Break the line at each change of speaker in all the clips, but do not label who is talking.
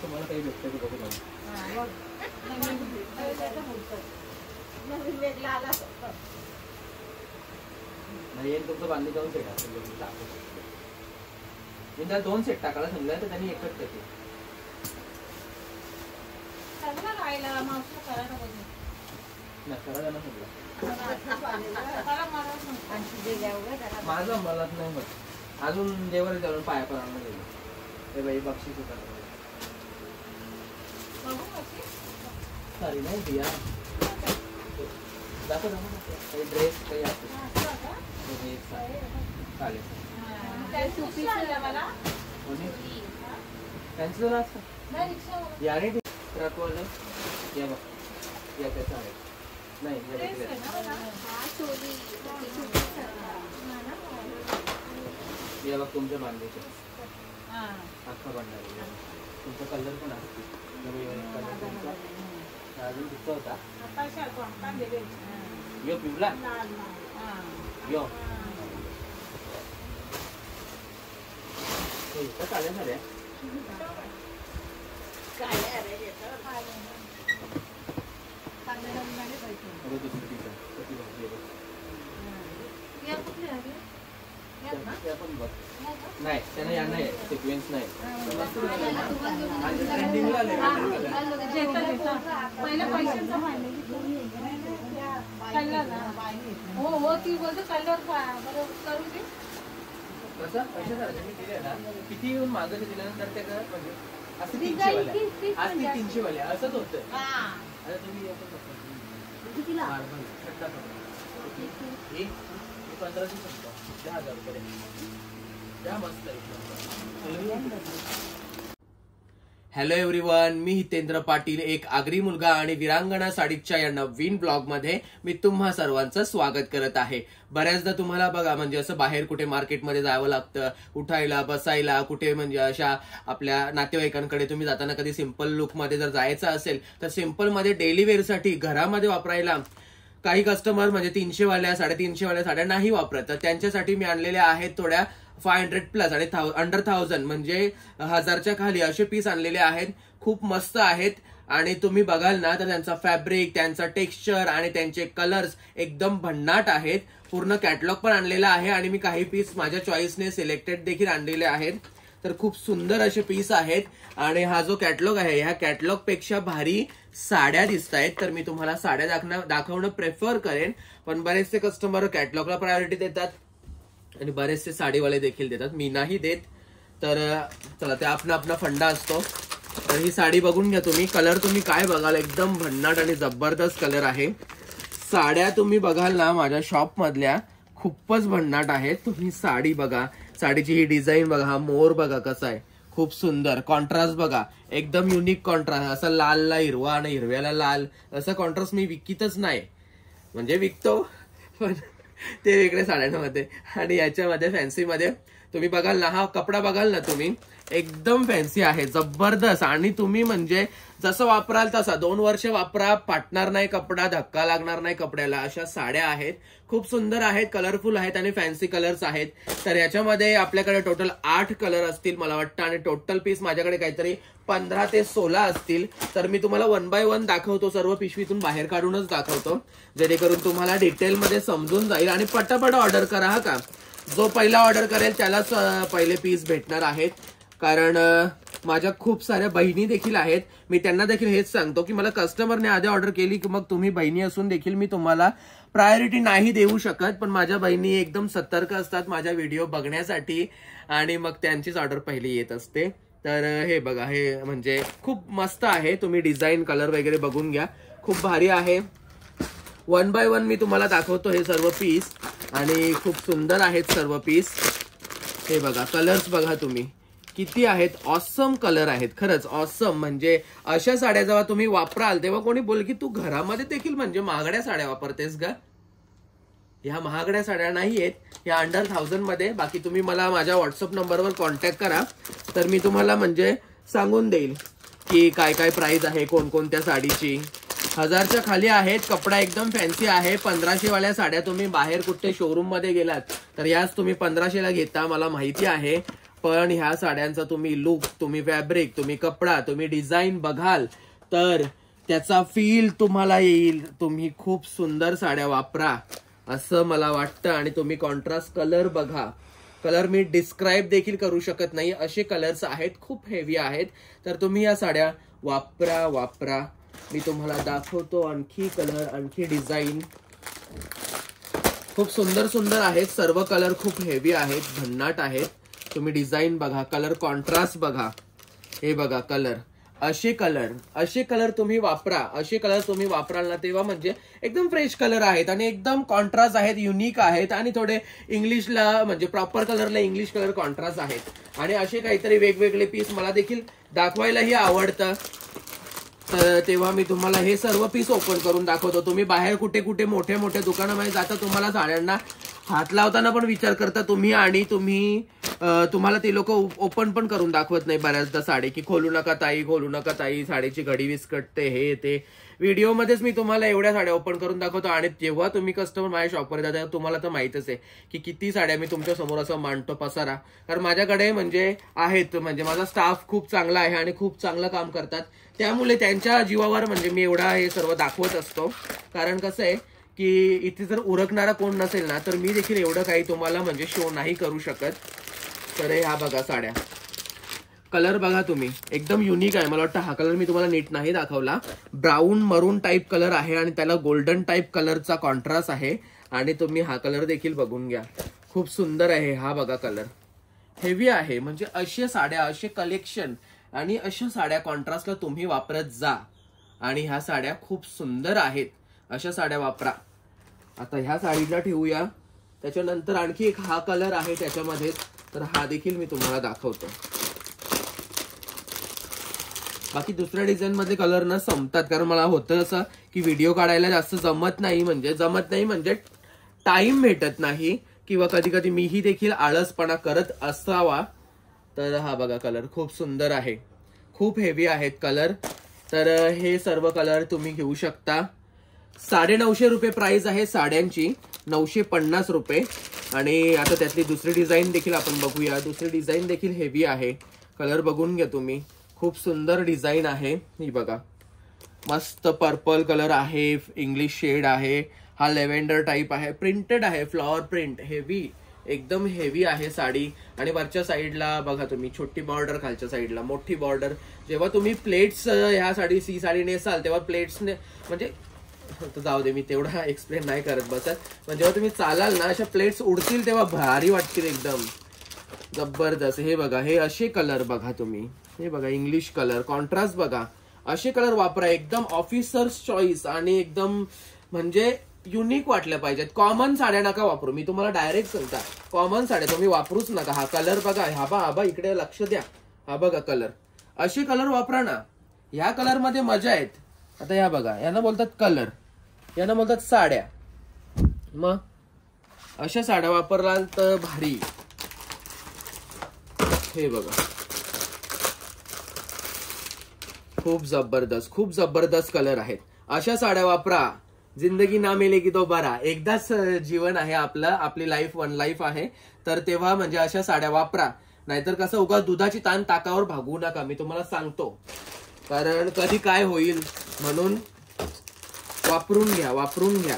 तुम्हाला काही भेटतं की बघू नाही तुमचं बांधली जाऊन सेट त्याला 2 सेट टाकायला सांगितलं तर त्यांनी एकच टाकले. माझं मला नाही होत अजून देवर जाऊन पाया पडायला गेलो ते बाई बक्षीस होता सारी नाही दिया जातो काही ड्रेस काही असतो चालेल कॅन्सल असतं याने ट्रकवाले या बघ या त्याचा आहे नाही या बघ तुमच्या बांधणीचे अख्खा बांधणार तुमचा कलर पण असतो अजून दिसत होता यो पिवला यो चालेल ना रे नाही त्यांना या नाही सिक्वेन्स नाही
हो ती बोलतो कलर करू दे
कसं पैसे मी दिले ना किती येऊन मागं दिल्यानंतर ते म्हणजे असं 300 वाले आज ती 300 वाले असंच होतं. आता तुम्ही 1500 समजा 10,000 रुपये द्या मस्त. हॅलो एव्हरीवन, मी हितेंद्र पाटील, एक आगरी मुलगा आणि विरांगणा साडीच्या या नवीन ब्लॉग मध्ये मी तुम्हा सर्वांचं स्वागत करत आहे. बऱ्याचदा तुम्हाला बघा म्हणजे असं बाहेर कुठे मार्केटमध्ये जावं लागतं, उठायला बसायला कुठे म्हणजे अशा आपल्या नातेवाईकांकडे तुम्ही जाताना कधी सिंपल लुक मध्ये जर जायचं असेल तर सिंपल मध्ये डेली वेअर साठी घरामध्ये वापरायला काही कस्टमर म्हणजे 300 वाल्या 350 वाल्या साड्या नाही वापरत, तर त्यांच्यासाठी मी आणलेल्या आहेत थोड्या 500 प्लस आणि अंडर 1000 म्हणजे 1000च्या खाली असे पीस आणलेले आहेत. खूप मस्त आहेत आणि तुम्ही बघाल ना तर त्यांचा फॅब्रिक, त्यांचा टेक्स्चर आणि त्यांचे कलर्स एकदम भन्नाट आहेत. पूर्ण कॅटलॉग पण आणलेला आहे आणि मी काही पीस माझ्या चॉईसने सिलेक्टेड देखील आणलेले आहेत. तर खूप सुंदर असे पीस आहेत आणि हा जो कॅटलॉग आहे ह्या कॅटलॉग पेक्षा भारी साड्या दिसत आहेत. तर मी तुम्हाला साड्या दाखवणं प्रेफर करेन, पण बरेचसे कस्टमर कॅटलॉगला प्रायोरिटी देतात आणि बरेचसे साडीवाले देखील देतात, मी नाही देत. तर चला, ते आपला फंडा असतो. तर ही साडी बघून घ्या तुम्ही. कलर तुम्ही काय बघाल, एकदम भन्नाट आणि जबरदस्त कलर आहे. साड्या तुम्ही बघाल ना माझ्या शॉप मधल्या खूपच भन्नाट आहेत. तुम्ही साडी बघा, साडीची ही डिझाईन बघा, हा मोर बघा कसा आहे, खूप सुंदर. कॉन्ट्रास्ट बघा, एकदम युनिक कॉन्ट्रास्ट. असं लालला हिरवा आणि हिरव्याला लाल असं कॉन्ट्रास्ट मी विकतच नाही, म्हणजे विकतो पण ते वेगळ्या साड्यांमध्ये. आणि याच्यामध्ये फॅन्सी मध्ये तुम्ही बघाल ना, हा कपडा बघाल ना तुम्ही, एकदम फॅन्सी आहे, जबरदस्त. आणि तुम्ही म्हणजे जसं वापराल तसा 2 वर्ष वापरा, फाटणार नाही कपडा, धक्का लागणार नाही कपड्याला, अशा साड्या आहेत. खूप सुंदर आहेत, कलरफुल आहेत आणि फॅन्सी कलर्स आहेत. तर याच्यामध्ये आपल्याकडे टोटल 8 कलर असतील मला वाटतं आणि टोटल पीस माझ्याकडे काहीतरी 15 ते 16 असतील. तर मी तुम्हाला 1 बाय 1 दाखवतो, सर्व पिशवीतून बाहेर काढूनच दाखवतो, जेणेकरून तुम्हाला डिटेलमध्ये समजून जाईल. आणि पटापट ऑर्डर करा हा का, जो पहिला ऑर्डर करेल त्यालाच पहिले पीस भेटणार आहेत. कारण माझ्या खूप साऱ्या बहिणी देखील आहेत, मी त्यांना देखील हेच सांगतो की मला कस्टमरने आधी ऑर्डर केली की मग तुम्ही बहिणी असून देखील मी तुम्हाला प्रायोरिटी नाही देऊ शकत. पण माझ्या बहिणी एकदम सतर्क असतात माझ्या व्हिडिओ बघण्यासाठी आणि मग त्यांचीच ऑर्डर पहिली येत असते. तर हे बघा, हे म्हणजे खूप मस्त आहे. तुम्ही डिझाईन, कलर वगैरे बघून घ्या, खूप भारी आहे. 1 बाय 1 मी तुम्हाला दाखवतो हे सर्व पीस आणि खूप सुंदर आहेत सर्व पीस. हे बघा, कलर्स बघा तुम्ही किती आहेत, ऑसम कलर आहेत, खरंच ऑसम. म्हणजे अशा साड्या जेव्हा तुम्ही वापराल तेव्हा कोणी बोल की तू घरामध्ये देखील म्हणजे महागड्या साड्या वापरतेस का. ह्या महागड्या साड्या नाहीयेत, ह्या अंडर 1000 मध्ये. बाकी तुम्ही मला माझ्या व्हॉट्सअप नंबरवर कॉन्टॅक्ट करा, तर मी तुम्हाला म्हणजे सांगून देईल की काय काय प्राइस आहे कोणकोणत्या साडीची. 1000च्या खाली आहेत. कपडा एकदम फॅन्सी आहे. 1500 वाल्या साड्या तुम्ही बाहेर कुठे शोरूम मध्ये गेलात तर याच तुम्ही 1500ला घेता, मला माहिती आहे. पण ह्या साड्यांचा तुम्ही लुक, तुम्ही फॅब्रिक, तुम्ही कपडा, तुम्ही डिझाईन बघाल तर त्याचा फील तुम्हाला येईल. तुम्ही खूप सुंदर साड्या वापरा असं मला वाटतं. आणि तुम्ही कॉन्ट्रास्ट कलर बघा. कलर मी डिस्क्राईब देखील करू शकत नाही, असे कलर्स आहेत, खूप हेवी आहेत. तर तुम्ही या साड्या वापरा. मी तुम्हाला दाखवतो आणखी कलर, आणखी डिझाईन. खूप सुंदर आहेत. सर्व कलर खूप हेवी आहेत, भन्नाट आहेत. तुम्ही डिझाईन बघा, कलर कॉन्ट्रास्ट बघा. हे बघा कलर, असे कलर तुम्ही वापरा. असे कलर तुम्ही वापराल ना तेव्हा म्हणजे एकदम फ्रेश कलर आहेत आणि एकदम कॉन्ट्रास्ट आहेत, युनिक आहेत आणि थोडे इंग्लिशला म्हणजे प्रॉपर कलरला इंग्लिश कलर कॉन्ट्रास्ट आहेत. आणि असे काहीतरी वेगवेगळे पीस मला देखील दाखवायलाही आवडतं. तर तेव्हा मी तुम्हाला हे सर्व पीस ओपन करून दाखवतो. तुम्ही बाहेर कुठे मोठ्या दुकानामध्ये जाता, तुम्हाला साड्यांना हात लावताना पण विचार करता तुम्ही आणि तुम्हाला ते लोक ओपन पण करून दाखवत नाही बऱ्याचदा साडी, की खोलू नका ताई, साडीची घडी विस्कटते, हे ते. व्हिडिओमध्येच मी तुम्हाला एवढ्या साड्या ओपन करून दाखवतो. आणि जेव्हा तुम्ही कस्टमर माझ्या शॉपवर जाता तुम्हाला तर माहितच आहे की किती साड्या मी तुमच्या समोर असं मांडतो पसारा. कारण माझ्याकडे म्हणजे आहेत, म्हणजे माझा स्टाफ खूप चांगला आहे आणि खूप चांगलं काम करतात. त्यामुळे त्यांच्या जीवावर म्हणजे मी एवढा हे सर्व दाखवत असतो. कारण कसं आहे की इथे जर उरकणारा कोण नसेल ना तर मी देखील एवढं काही तुम्हाला म्हणजे शो नाही करू शकत. तर ह्या बघा साड्या, कलर बघा तुम्ही, एकदम युनिक आहे. मला वाटतं हा कलर मी तुम्हाला नीट नाही दाखवला. ब्राऊन मरून टाईप कलर आहे आणि त्याला गोल्डन टाईप कलरचा कॉन्ट्रास्ट आहे. आणि तुम्ही हा कलर देखील बघून घ्या, खूप सुंदर आहे. हा बघा कलर हेवी आहे. म्हणजे अशा साड्या, असे कलेक्शन आणि अशा साड्या कॉन्ट्रास्टला तुम्ही वापरत जा. आणि ह्या साड्या खूप सुंदर आहेत, अशा साड्या वापरा. आता ह्या साडीला ठेवूया. त्याच्यानंतर आणखी एक हा कलर आहे त्याच्यामध्ये, तर हा देखील मी तुम्हाला दाखवतो. बाकी दुसऱ्या डिझाईन मध्ये कलर न संपतात, कारण मला होतं असं की व्हिडिओ काढायला जास्त जमत नाही म्हणजे टाइम भेटत नाही, किंवा कधी मीही देखील आळसपणा करत असावा. तर हा बघा कलर खूप सुंदर आहे, खूप हेवी आहेत कलर. तर हे सर्व कलर तुम्ही घेऊ शकता. 950 रुपये प्राइस आहे साड्यांची, 950 रुपये. आणि आता त्यातली दुसरी डिझाईन देखील आपण बघूया. दुसरी डिझाईन देखील हेवी आहे. कलर बघून घ्या तुम्ही, खूप सुंदर डिझाईन आहे. ही बघा, मस्त पर्पल कलर आहे, इंग्लिश शेड आहे. हा लेव्हेंडर टाइप आहे, प्रिंटेड आहे, फ्लॉवर प्रिंट, हेवी, एकदम हेवी आहे साडी. आणि वरच्या साईडला बघा तुम्ही छोटी बॉर्डर, खालच्या साईडला मोठी बॉर्डर. जेव्हा तुम्ही प्लेट्स ह्या साडी साडी नेसाल तेव्हा प्लेट्सने म्हणजे जाऊ दे, मी तेवढा एक्सप्लेन नाही करत बसत. पण जेव्हा तुम्ही चालाल ना अशा प्लेट्स उडतील तेव्हा भारी वाटतील, एकदम जबरदस्त. हे बघा, हे असे कलर बघा तुम्ही, हे बघा इंग्लिश कलर कॉन्ट्रास्ट बघा. असे कलर वापरा, एकदम ऑफिसर्स चॉईस आणि एकदम म्हणजे युनिक वाटल्या पाहिजेत. कॉमन साड्या नका वापरू, मी तुम्हाला डायरेक्ट सांगता, कॉमन साड्या तुम्ही वापरूच नका. हा कलर बघा, हा इकडे लक्ष द्या, हा बघा कलर, असे कलर वापरा ना. ह्या कलर मध्ये मजा आहेत. आता ह्या बघा, यांना बोलतात कलर, यांना बोलतात साड्या. मग अशा साड्या वापरलाल तर भारी. हे बघा, खूप जबरदस्त कलर आहेत. अशा साड्या वापरा. जिंदगी ना मिलेगी दोबारा, एकदाच जीवन आहे आपलं, आपली लाईफ वन लाईफ आहे. तर तेव्हा म्हणजे अशा साड्या वापरा. नाहीतर कसं उगा दुधाची ताण ताकावर भागवू नका, मी तुम्हाला सांगतो. कारण कधी काय होईल, म्हणून वापरून घ्या.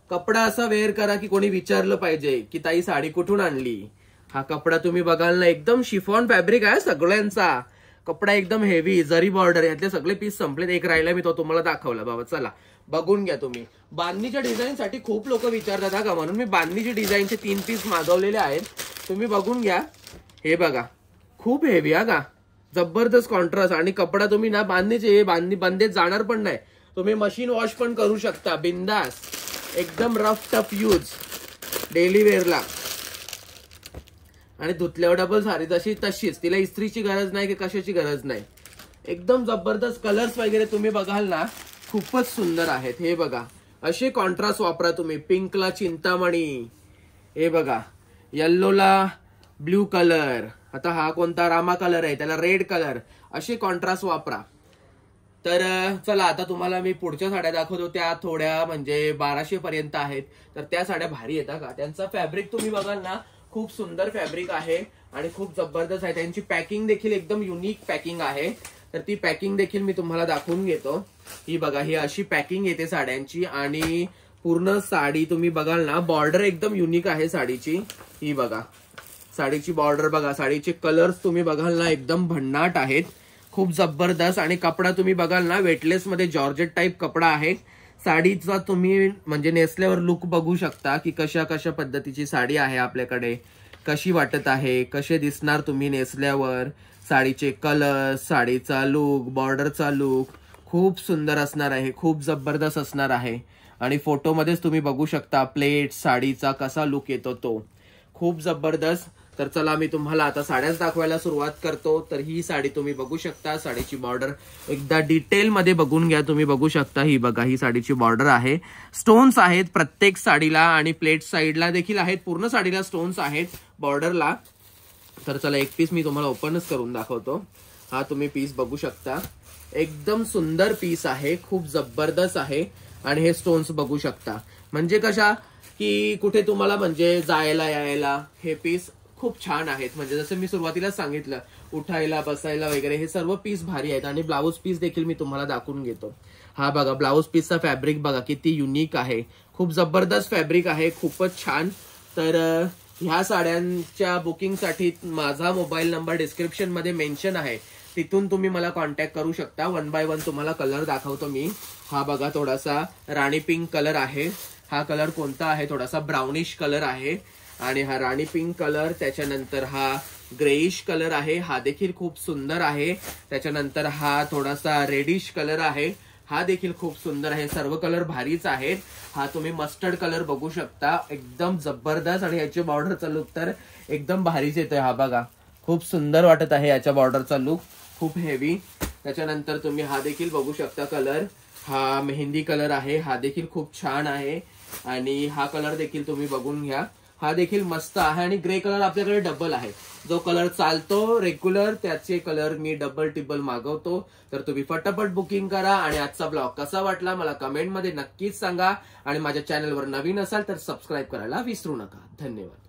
कपडा असा वेअर करा की कोणी विचारलं पाहिजे की ताई साडी कुठून आणली. हा कपडा तुम्ही बघाल ना, एकदम शिफॉन फॅब्रिक आहे सगळ्यांचा. कपडा एकदम हेवी, जरी बॉर्डर, यातले सगळे पीस संपलेत. एक राहिला, मी तो तुम्हाला दाखवला बाबा. चला बघून घ्या तुम्ही. बांधणीच्या डिझाईन साठी खूप लोक विचारतात का, म्हणून मी बांधणीच्या डिझाईनचे 3 पीस मागवलेले आहेत. तुम्ही बघून घ्या. हे बघा, खूप हेवी हा का, जबरदस्त कॉन्ट्रास्ट. आणि कपडा तुम्ही ना बांधणीचे बंदेत जाणार पण नाही. तुम्ही मशीन वॉश पण करू शकता बिंदास. एकदम रफ टफ यूज डेली वेअरला. आणि धुतल्यावर डबल साडी तशीच, तिला इस्त्रीची गरज नाही की कशाची गरज नाही. एकदम जबरदस्त. कलर्स वगैरे तुम्ही बघाल ना, खूपच सुंदर आहेत. हे बघा, असे कॉन्ट्रास्ट वापरा तुम्ही. पिंकला चिंतामणी, हे बघा, येल्लोला ब्ल्यू कलर, आता हा कोणता रामा कलर आहे त्याला रेड कलर. असे कॉन्ट्रास्ट वापरा. तर चला आता तुम्हाला मी पुढच्या साड्या दाखवतो. त्या थोड्या म्हणजे 1200 पर्यंत आहेत. तर त्या साड्या भारी येतात का. त्यांचा फॅब्रिक तुम्ही बघाल ना, खूप सुंदर फॅब्रिक आहे आणि खूप जबरदस्त आहे. त्यांची पॅकिंग देखील एकदम युनिक पॅकिंग आहे. तर ती पॅकिंग देखील मी तुम्हाला दाखवून घेतो. ही बघा, ही अशी पॅकिंग येते साड्यांची आणि पूर्ण साडी तुम्ही बघाल ना, बॉर्डर एकदम युनिक आहे साडीची. ही बघा साडीची बॉर्डर बघा, साडीचे कलर्स तुम्ही बघाल ना एकदम भन्नाट आहेत, खूप जबरदस्त. आणि कपडा तुम्ही बघाल ना वेटलेस मध्ये जॉर्जेट टाइप कपडा आहे. साडीचा तुम्ही म्हणजे नेसल्यावर लुक बघू शकता की कशा कशा पद्धतीची साडी आहे आपल्याकडे, कशी वाटत आहे, कसे दिसणार तुम्ही नेसल्यावर. साडीचे कलर, साडीचा लुक, बॉर्डरचा लुक खूप सुंदर असणार आहे, खूप जबरदस्त असणार आहे. आणि फोटोमध्येच तुम्ही बघू शकता प्लेट साडीचा कसा लुक येतो तो, खूप जबरदस्त. तर चला मी तुम्हाला आता साड्याच दाखवायला सुरुवात करतो. तर ही साडी तुम्ही बघू शकता, साडीची बॉर्डर एकदा डिटेल मध्ये बघून घ्या. तुम्ही बघू शकता, ही बघा ही साडीची बॉर्डर आहे. स्टोन्स आहेत प्रत्येक साडीला आणि प्लेट साईडला देखील आहेत. पूर्ण साडीला स्टोन्स आहेत बॉर्डरला. तर चला एक पीस मी तुम्हाला ओपनच करून दाखवतो. हा तुम्ही पीस बघू शकता, एकदम सुंदर पीस आहे, खूप जबरदस्त आहे. आणि हे स्टोन्स बघू शकता, म्हणजे कशा की कुठे तुम्हाला म्हणजे जायला यायला हे पीस खूप छान आहेत. म्हणजे जसं मी सुरुवातीला सांगितलं, उठायला बसायला वगैरे हे सर्व पीस भारी आहेत. आणि ब्लाऊज पीस देखील मी तुम्हाला दाखवून घेतो. हा बघा ब्लाऊज पीसचा फॅब्रिक बघा किती युनिक आहे, खूप जबरदस्त फॅब्रिक आहे, खूपच छान. तर ह्या साड्यांच्या बुकिंगसाठी माझा मोबाईल नंबर डिस्क्रिप्शन मध्ये मेन्शन आहे, तिथून तुम्ही मला कॉन्टॅक्ट करू शकता. 1 बाय 1 तुम्हाला कलर दाखवतो मी. हा बघा थोडासा राणी पिंक कलर आहे. हा कलर कोणता आहे, थोडासा ब्राउनिश कलर आहे. आणि हा राणी पिंक कलर, त्याच्यानंतर हा ग्रेइश कलर आहे, हा देखील खूप सुंदर आहे. त्याच्यानंतर हा थोडासा रेडिश कलर आहे, हा देखील खूप सुंदर आहे. सर्व कलर भारीच आहेत. हा तुम्ही मस्टर्ड कलर बघू शकता, एकदम जबरदस्त. आणि याच्या बॉर्डरचा लुक तर एकदम भारीच येतोय. हा बघा खूप सुंदर वाटत आहे याच्या बॉर्डरचा लुक, खूप हेवी. त्याच्यानंतर तुम्ही हा देखील बघू शकता कलर, हा मेहंदी कलर आहे, हा देखील खूप छान आहे. आणि हा कलर देखील तुम्ही बघून घ्या, हा देखील मस्त आहे. आणि ग्रे कलर आपल्याकडे डबल आहे, जो कलर चालतो रेग्युलर त्याचे कलर मी डबल टिबल मागवतो. तर तुम्ही फटाफट बुकिंग करा. आणि आजचा ब्लॉग कसा वाटला मला कमेंटमध्ये नक्कीच सांगा. आणि माझ्या चॅनलवर नवीन असाल तर सबस्क्राईब करायला विसरू नका. धन्यवाद.